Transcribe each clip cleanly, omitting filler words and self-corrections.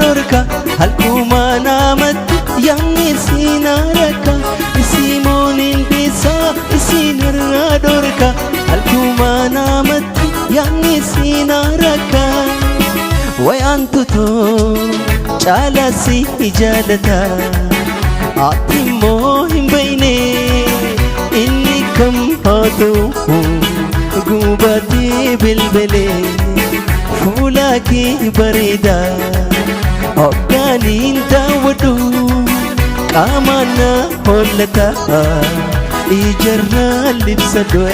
dorka halkuma namatti yanni sinaraka isimonin bisa isinarra dorka halkuma namatti yanni sinaraka wayantu to chala si jalata atimo himbayne inni kam hatu gubati bilbile fula ki barida Ogganin daawwadhu qaamana hollata ijarra libsadhu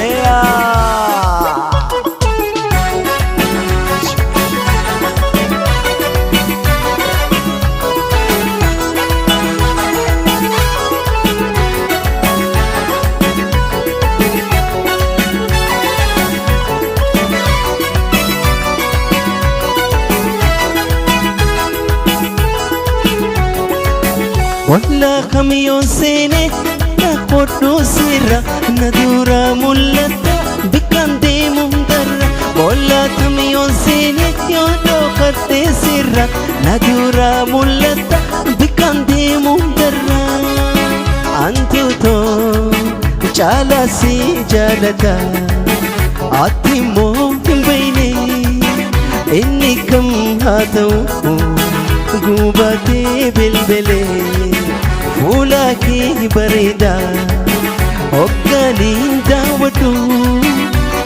Walla kamiyon sene na koddu sirra nadura mullata bikande mumdarra walla kamiyon sene yodo katte sirra nadura mullata bikande mumdarra antu to chala si jalata atimo himbayne inni kam hatu gubate bilbile fula ki barida ogganin daawwadhu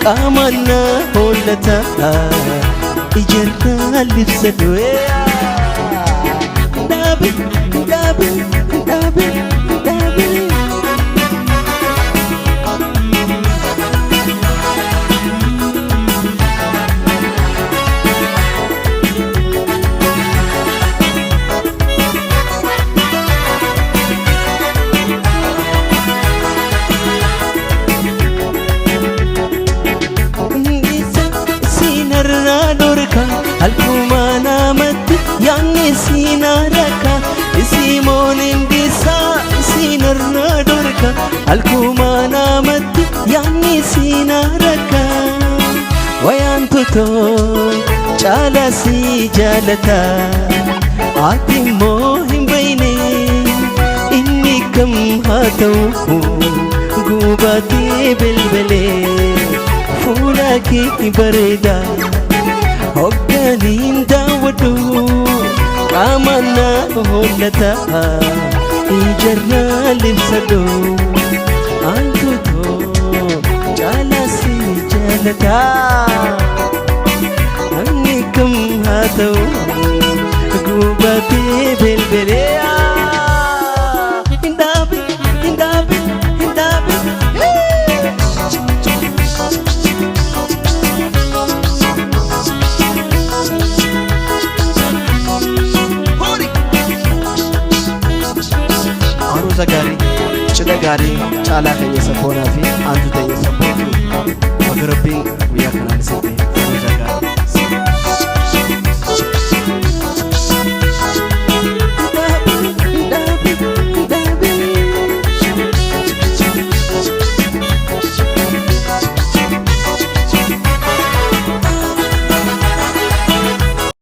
qaamana hollata ijarra libsadhu dabi dabi dabi dabi halkuma namatti yanni sinaraka isimonin bisa sinarra dorka halkuma namatti yanni sinaraka wayantu to chala si jalata atimo himbayne inni kam hatu gubati bilbile fula ki barida Ogganin daawwadhu qaamana hollata ijarra libsadhu antu to chala si jalata anni kam hatu gubate bilbile indabi indabi indabi Zagari, cida gari, cala kanya sabona fi, antu tanya sabona. Magarapin, biya kanan sete.